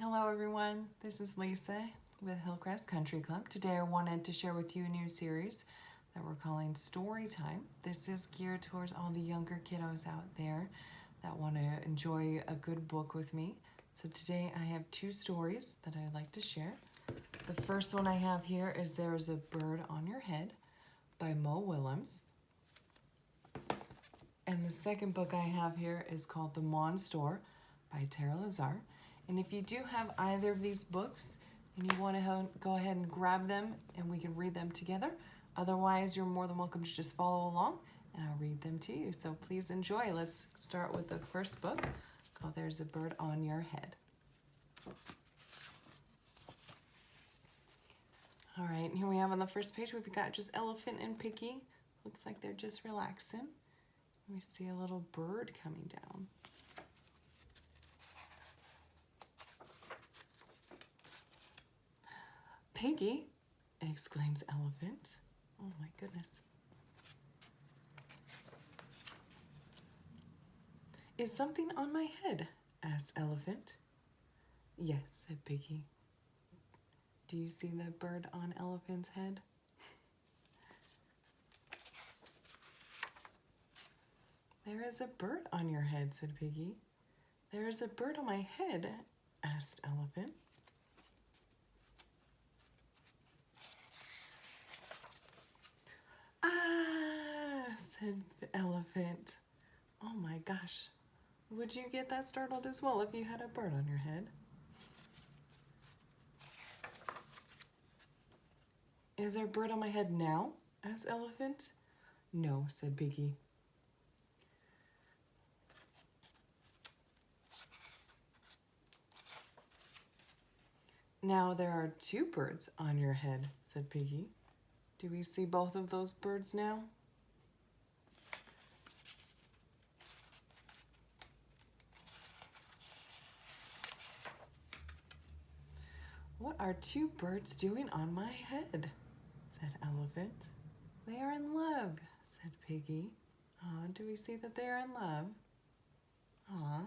Hello everyone, this is Lisa with Hillcrest Country Club. Today I wanted to share with you a new series that we're calling Story Time. This is geared towards all the younger kiddos out there that want to enjoy a good book with me. So today I have two stories that I'd like to share. The first one I have here is There's a Bird on Your Head by Mo Willems. And the second book I have here is called The Monstore by Lazar. And if you do have either of these books and you want to go ahead and grab them and we can read them together, otherwise you're more than welcome to just follow along and I'll read them to you. So please enjoy. Let's start with the first book called There's a Bird on Your Head. All right, and here we have on the first page, we've got just Elephant and Piggy. Looks like they're just relaxing. We see a little bird coming down. Piggy, exclaims Elephant. Oh my goodness. Is something on my head? Asked Elephant. Yes, said Piggy. Do you see the bird on Elephant's head? There is a bird on your head, said Piggy. There is a bird on my head, asked Elephant. Said Elephant. Oh my gosh. Would you get that startled as well if you had a bird on your head? Is there a bird on my head now? Asked Elephant. No, said Piggy. Now there are two birds on your head, said Piggy. Do we see both of those birds now? What are two birds doing on my head? Said Elephant. They are in love, said Piggy. Aw, do we see that they are in love? Aw.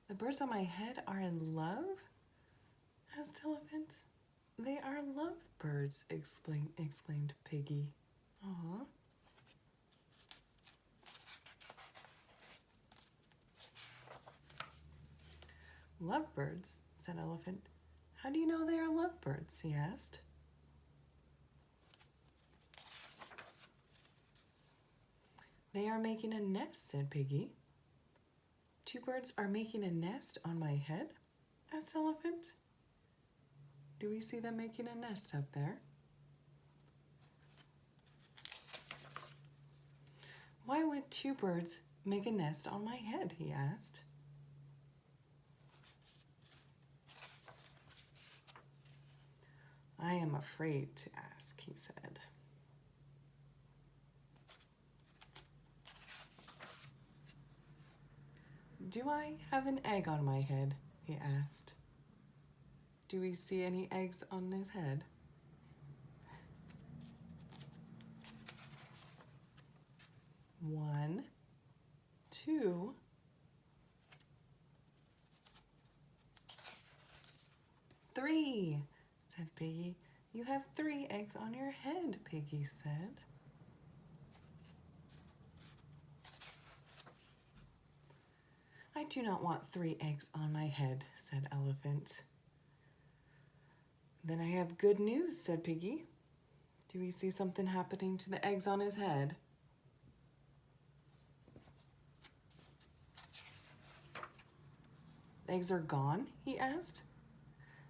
The birds on my head are in love? Asked Elephant. They are lovebirds, exclaimed Piggy. Aw. Lovebirds, said Elephant. How do you know they are lovebirds? He asked. They are making a nest, said Piggy. Two birds are making a nest on my head? Asked Elephant. Do we see them making a nest up there? Why would two birds make a nest on my head? He asked. I am afraid to ask, he said. Do I have an egg on my head? He asked. Do we see any eggs on his head? One, two, three, said Piggy. You have 3 eggs on your head, Piggy said. I do not want 3 eggs on my head, said Elephant. Then I have good news, said Piggy. Do we see something happening to the eggs on his head? The eggs are gone? He asked.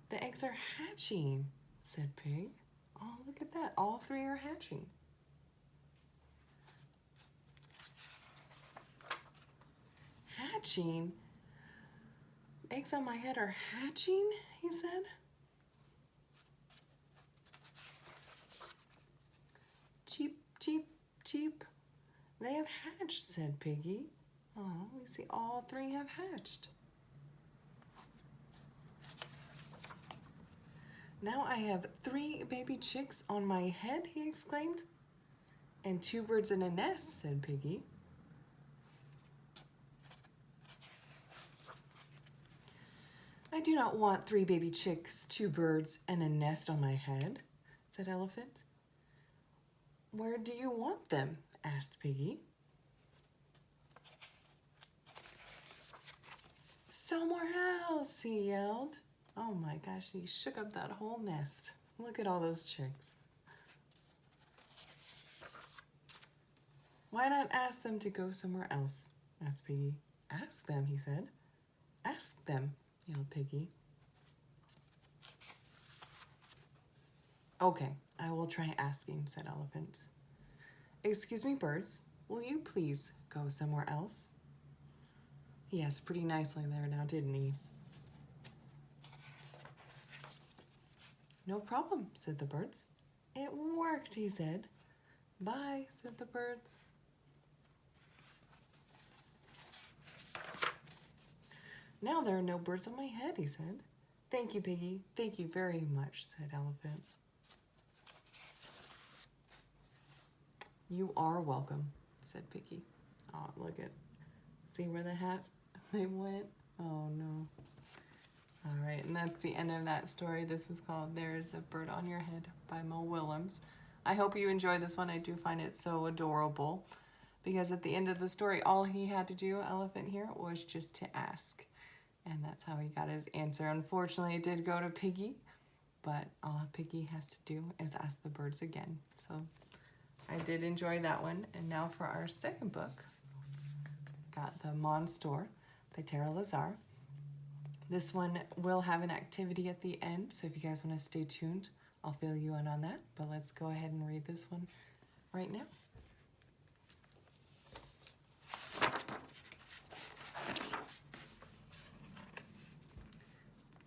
The eggs are hatching, said Pig. Oh, look at that. All 3 are hatching. Hatching? Eggs on my head are hatching, he said. Cheep, cheep, cheep. They have hatched, said Piggy. Oh, we see all 3 have hatched. Now I have 3 baby chicks on my head, he exclaimed. And 2 birds in a nest, said Piggy. do not want 3 baby chicks, 2 birds, and a nest on my head, said Elephant. Where do you want them? Asked Piggy. Somewhere else, he yelled. Oh my gosh, he shook up that whole nest. Look at all those chicks. Why not ask them to go somewhere else? Asked Piggy. Ask them, he said. Ask them, yelled Piggy. Okay, I will try asking, said Elephant. Excuse me, birds, will you please go somewhere else? He asked pretty nicely there now, didn't he? No problem, said the birds. It worked, he said. Bye, said the birds. Now there are no birds on my head, he said. Thank you, Piggy. Thank you very much, said Elephant. You are welcome, said Piggy. Oh, look at, see where the hat they went? Oh no. All right, and that's the end of that story. This was called There's a Bird on Your Head by Mo Willems. I hope you enjoyed this one. I do find it so adorable because at the end of the story, all he had to do, Elephant here, was just to ask. And that's how he got his answer. Unfortunately, it did go to Piggy, but all Piggy has to do is ask the birds again. So I did enjoy that one. And now for our second book, got the Monstore by Tara Lazar. This one will have an activity at the end, so if you guys want to stay tuned, I'll fill you in on that. But let's go ahead and read this one right now.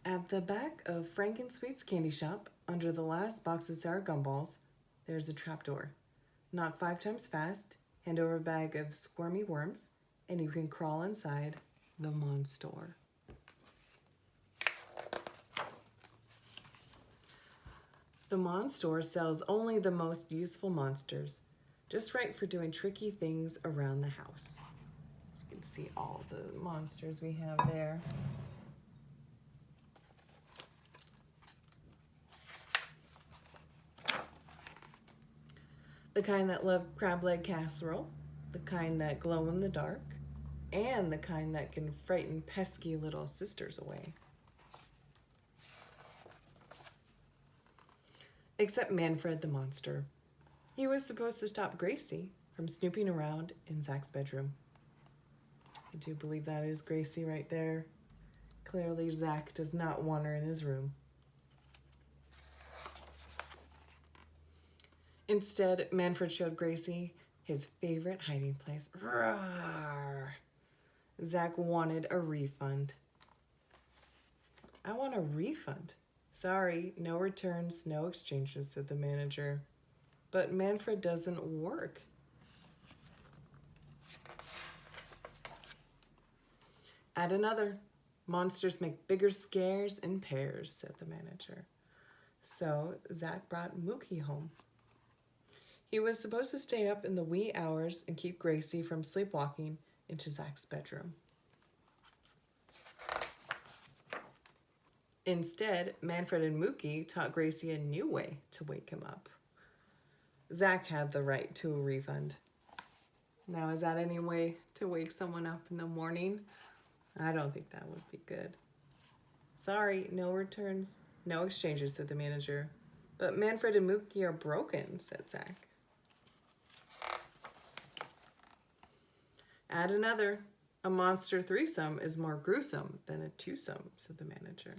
At the back of Frankensweet's candy shop, under the last box of sour gumballs, there's a trapdoor. Knock 5 times fast, hand over a bag of squirmy worms, and you can crawl inside the Monstore. The Monstore sells only the most useful monsters, just right for doing tricky things around the house. So you can see all the monsters we have there. The kind that love crab leg casserole, the kind that glow in the dark, and the kind that can frighten pesky little sisters away. Except Manfred the monster. He was supposed to stop Gracie from snooping around in Zach's bedroom. I do believe that is Gracie right there. Clearly Zach does not want her in his room. Instead, Manfred showed Gracie his favorite hiding place. Roar! Zach wanted a refund. I want a refund. Sorry, no returns, no exchanges, said the manager. But Manfred doesn't work. Add another. Monsters make bigger scares in pairs, said the manager. So Zach brought Mookie home. He was supposed to stay up in the wee hours and keep Gracie from sleepwalking into Zach's bedroom. Instead, Manfred and Mookie taught Gracie a new way to wake him up. Zach had the right to a refund. Now, is that any way to wake someone up in the morning? I don't think that would be good. Sorry, no returns, no exchanges, said the manager. But Manfred and Mookie are broken, said Zach. Add another. A monster threesome is more gruesome than a twosome, said the manager.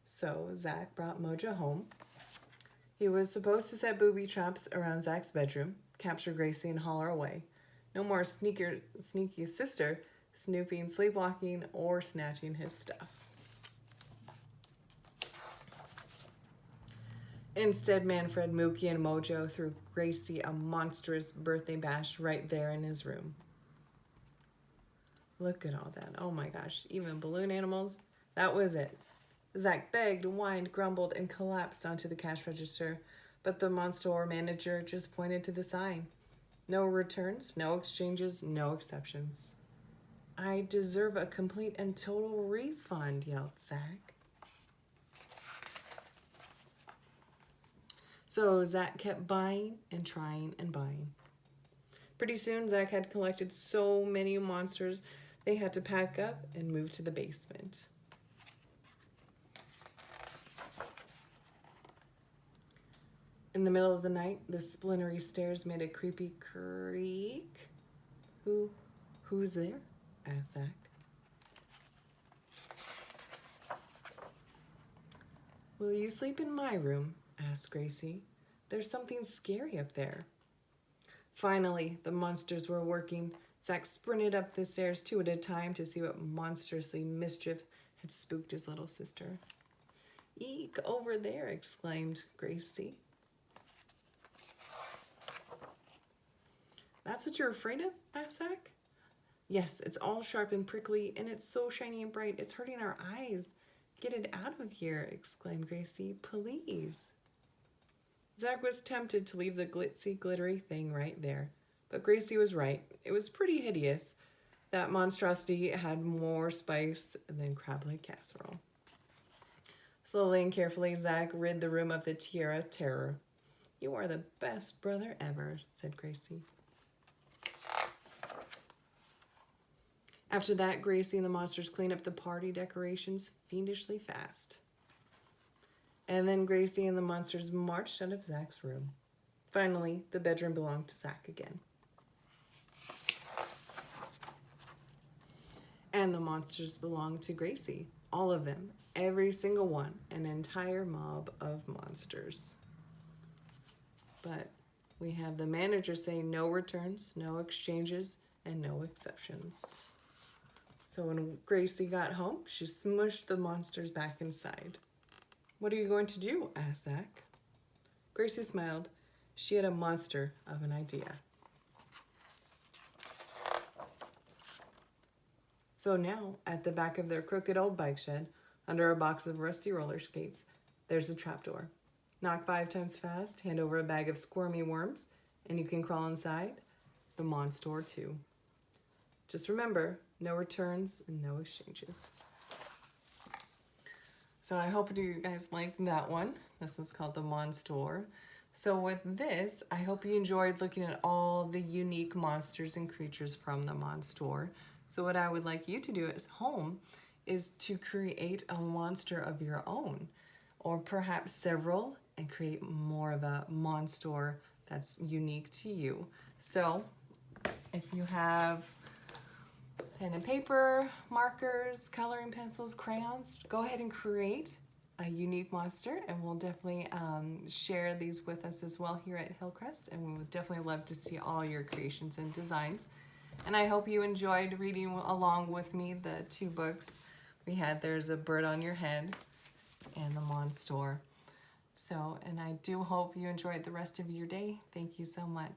So Zach brought Mojo home. He was supposed to set booby traps around Zach's bedroom, capture Gracie and haul her away. No more sneaky sister snooping, sleepwalking, or snatching his stuff. Instead, Manfred, Mookie, and Mojo threw Gracie a monstrous birthday bash right there in his room. Look at all that. Oh my gosh, even balloon animals. That was it. Zach begged, whined, grumbled, and collapsed onto the cash register, but the Monstore manager just pointed to the sign. No returns, no exchanges, no exceptions. I deserve a complete and total refund, yelled Zach. So Zach kept buying and trying and buying. Pretty soon, Zach had collected so many monsters, they had to pack up and move to the basement. In the middle of the night, the splintery stairs made a creepy creak. Who's there? Asked Zach. Will you sleep in my room? Asked Gracie. There's something scary up there. Finally, the monsters were working. Zach sprinted up the stairs 2 at a time to see what monstrously mischief had spooked his little sister. Eek, over there, exclaimed Gracie. That's what you're afraid of? Asked Zach. Yes, it's all sharp and prickly, and it's so shiny and bright, it's hurting our eyes. Get it out of here, exclaimed Gracie. Please. Zach was tempted to leave the glitzy, glittery thing right there, but Gracie was right. It was pretty hideous. That monstrosity had more spice than crab leg casserole. Slowly and carefully, Zach rid the room of the tiara terror. You are the best brother ever, said Gracie. After that, Gracie and the monsters cleaned up the party decorations fiendishly fast. And then Gracie and the monsters marched out of Zach's room. Finally, the bedroom belonged to Zach again. And the monsters belonged to Gracie. All of them. Every single one. An entire mob of monsters. But we have the manager saying no returns, no exchanges, and no exceptions. So when Gracie got home, she smushed the monsters back inside. What are you going to do? Asked Zach. Gracie smiled. She had a monster of an idea. So now, at the back of their crooked old bike shed, under a box of rusty roller skates, there's a trapdoor. Knock 5 times fast, hand over a bag of squirmy worms, and you can crawl inside the Monstore too. Just remember, no returns and no exchanges. So I hope you guys liked that one. This was called the Monstore. So with this, I hope you enjoyed looking at all the unique monsters and creatures from the Monstore. So what I would like you to do at home is to create a monster of your own, or perhaps several, and create more of a Monstore that's unique to you. So if you have pen and paper, markers, coloring pencils, crayons, go ahead and create a unique monster, and we'll definitely share these with us as well here at Hillcrest, and we would definitely love to see all your creations and designs. And I hope you enjoyed reading along with me the 2 books we had. There's A Bird on Your Head and the Monstore. So, and I do hope you enjoyed the rest of your day. Thank you so much.